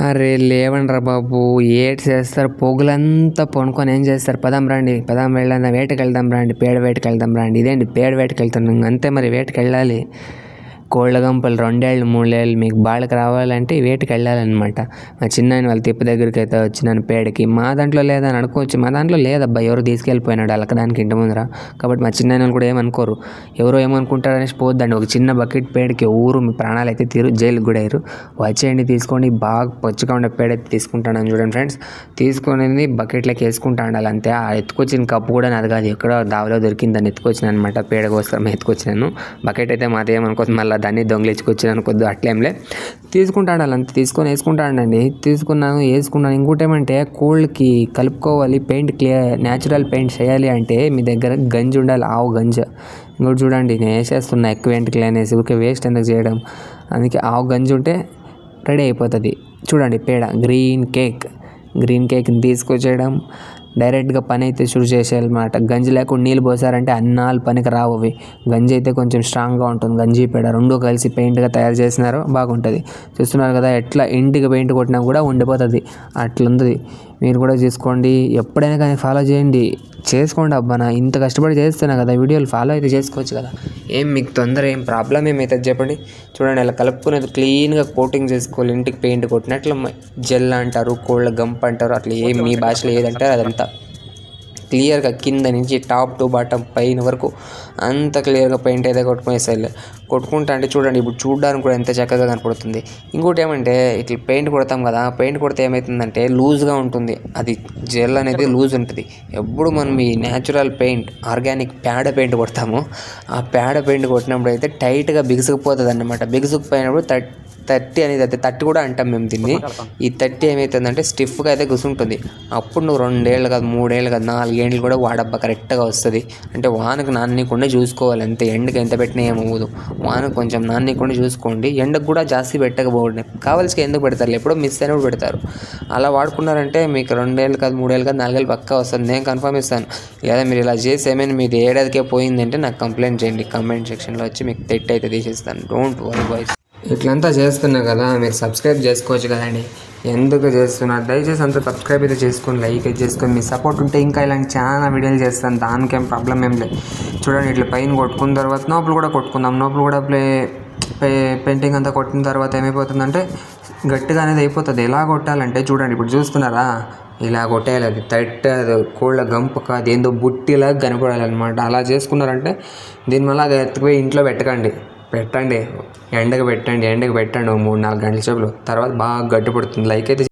అరే లేవండ్రా బాబు, ఏటి చేస్తారు పొగులంతా పనుకొని ఏం చేస్తారు? పదాం రండి, పదాం వెళ్ళాం, వేటకి వెళ్దాం రండి, పేడ వేటకి వెళ్దాం రండి. ఇదేంటి పేడ వేటకి వెళ్తున్నాం అంతే, మరి వేటకి వెళ్ళాలి. కోళ్ళ గంపలు 2 ఏళ్ళు 3 ఏళ్ళు మీకు బాళ్ళకి రావాలంటే వేటకి వెళ్ళాలన్నమాట. మా చిన్నాయన వాళ్ళ తిప్పు దగ్గరికి అయితే వచ్చినాను పేడకి. మా దాంట్లో లేదని అనుకోవచ్చు, మా దాంట్లో లేదబ్బా, ఎవరు తీసుకెళ్ళిపోయినాడు అలకడానికి ఇంటి ముందర. కాబట్టి మా చిన్నాయన వాళ్ళు కూడా ఏమనుకోరు, ఎవరో ఏమనుకుంటారనేసి పోద్దండి. ఒక చిన్న బకెట్ పేడకి ఊరు మీ ప్రాణాలు అయితే తీరు, జైలుకి కూడా అయ్యారు. వచ్చేయండి తీసుకోండి, బాగా పచ్చిగా ఉండే పేడ అయితే తీసుకుంటాను చూడండి ఫ్రెండ్స్. తీసుకునేది బకెట్లోకి వేసుకుంటా ఉండాలి అంతే. ఆ ఎత్తుకొచ్చిన కప్పు కూడా నాది కాదు, ఎక్కడో దావలో దొరికిందని ఎత్తుకొచ్చిన అనమాట. పేడ కోసం ఎత్తుకొచ్చినాను. బకెట్ అయితే మాది ఏమనుకోవచ్చు, మళ్ళీ దాన్ని దొంగిలించుకొచ్చాను కొద్ది అట్లేంలే. తీసుకుంటా ఉండాలి అంతే, తీసుకొని వేసుకుంటా ఉండండి. వేసుకున్నాను. ఇంకోటి ఏమంటే కోళ్ళకి కలుపుకోవాలి పెయింట్, న్యాచురల్ పెయింట్ చేయాలి అంటే మీ దగ్గర గంజి ఉండాలి, ఆవు గంజ. ఇంకోటి చూడండి, నేను వేసేస్తున్నా ఎక్కువ వెంట్రుకలు అనేసి, ఊరికే వేస్ట్ ఎందుకు చేయడం. అందుకే ఆవు గంజి ఉంటే రెడీ అయిపోతుంది. చూడండి పేడ గ్రీన్ కేక్ని తీసుకొచ్చేయడం, డైరెక్ట్గా పని అయితే షురు చేసేయాలన్నమాట. గంజి లేకుండా నీళ్ళు పోసారంటే అన్నాళ్ళు పనికి రావు అవి. గంజి అయితే కొంచెం స్ట్రాంగ్గా ఉంటుంది. గంజి పేడ రెండు కలిసి పెయింట్గా తయారు చేసినారో బాగుంటుంది. చూస్తున్నారు కదా, ఎట్లా ఇంటికి పెయింట్ కొట్టినా కూడా ఉండిపోతుంది, అట్లుంది. మీరు కూడా చేసుకోండి, ఎప్పుడైనా కానీ ఫాలో చేయండి. చేసుకోండి అబ్బా, నా ఇంత కష్టపడి చేస్తున్నా కదా, వీడియోలు ఫాలో అయితే చేసుకోవచ్చు కదా. ఏం మీకు తొందర, ఏం ప్రాబ్లం ఏమవుతుంది చెప్పండి. చూడండి, అలా కలుపుకునేది క్లీన్గా కోటింగ్ చేసుకోవాలి. ఇంటికి పెయింట్ కొట్టినట్లు జెల్ అంటారు, కోళ్ళ గంప అంటారు, అట్లా ఏం మీ భాషలో ఏదంటారు అదంతా క్లియర్గా కింద నుంచి టాప్ టు బాటమ్ పైన వరకు అంత క్లియర్గా పెయింట్ అయితే కొట్టుకునేసాయి. కొట్టుకుంటా అంటే చూడండి, ఇప్పుడు చూడడానికి కూడా ఎంత చక్కగా కనపడుతుంది. ఇంకోటి ఏమంటే ఇట్లా పెయింట్ కొడతాం కదా, పెయింట్ కొడితే ఏమవుతుందంటే లూజ్గా ఉంటుంది. అది జెల్ అనేది లూజ్ ఉంటుంది. ఎప్పుడు మనం ఈ న్యాచురల్ పెయింట్, ఆర్గానిక్ పేడ పెయింట్ కొడతామో, ఆ పేడ పెయింట్ కొట్టినప్పుడు అయితే టైట్గా బిగుసుకుపోతుంది అన్నమాట. బిగుసుకుపోయినప్పుడు తట్టి అనేది, అయితే తట్టి కూడా అంటాం మేము దీన్ని. ఈ తట్టి ఏమవుతుందంటే స్టిఫ్గా అయితే కూర్చుంటుంది. అప్పుడు నువ్వు 2 ఏళ్ళు కాదు, 3 ఏళ్ళు కాదు, 4 ఏళ్ళు కూడా వాడబ్బా, కరెక్ట్గా వస్తుంది. అంటే వానకు నానకుండా చూసుకోవాలి అంతే. ఎండకు ఎంత పెట్టినా ఏమవ్వదు. వానకు కొంచెం నానకుండా చూసుకోండి. ఎండకు కూడా జాస్తి పెట్టకపోండి, కావాల్సి ఎందుకు పెడతారు, ఎప్పుడో మిస్ అయినప్పుడు పెడతారు. అలా వాడుకున్నారంటే మీకు 2 ఏళ్ళు కాదు, 3 ఏళ్ళు కాదు, 4 ఏళ్ళు పక్కా వస్తుంది, నేను కన్ఫర్మ్ ఇస్తాను. లేదా మీరు ఇలా చేసి ఏమైనా మీది ఏడాదికే పోయిందంటే నాకు కంప్లైంట్ చేయండి, కామెంట్ సెక్షన్లో వచ్చి మీకు తెట్ అయితే తీసేస్తాను. Don't worry boys. ఇట్లంతా చేస్తున్నా కదా, మీరు సబ్స్క్రైబ్ చేసుకోవచ్చు కదండి. ఎందుకు చేస్తున్నారు? దయచేసి అంతా సబ్స్క్రైబ్ అయితే చేసుకొని, లైక్ అయితే చేసుకొని, మీ సపోర్ట్ ఉంటే ఇంకా ఇలాంటి చాలా వీడియోలు చేస్తాను, దానికేం ప్రాబ్లం ఏం లేదు. చూడండి, ఇట్లా పైన కొట్టుకున్న తర్వాత నోపులు కూడా కొట్టుకుందాం. నోపులు కూడా పెయింటింగ్ అంతా కొట్టిన తర్వాత ఏమైపోతుందంటే గట్టిగా అనేది అయిపోతుంది. ఎలా కొట్టాలంటే చూడండి, ఇప్పుడు చూస్తున్నారా, ఇలా కొట్టేయాలి. అది తట్టదు, కోళ్ళ గంప కాదు, ఏందో బుట్టిలాగా కనపడాలన్నమాట. అలా చేసుకున్నారంటే దీనివల్ల అది ఎత్తుకుపోయి ఇంట్లో పెట్టండి. ఎండకు పెట్టండి 3-4 గంటల సేపులు. తర్వాత బాగా గట్టి పడుతుంది. లైక్ అయితే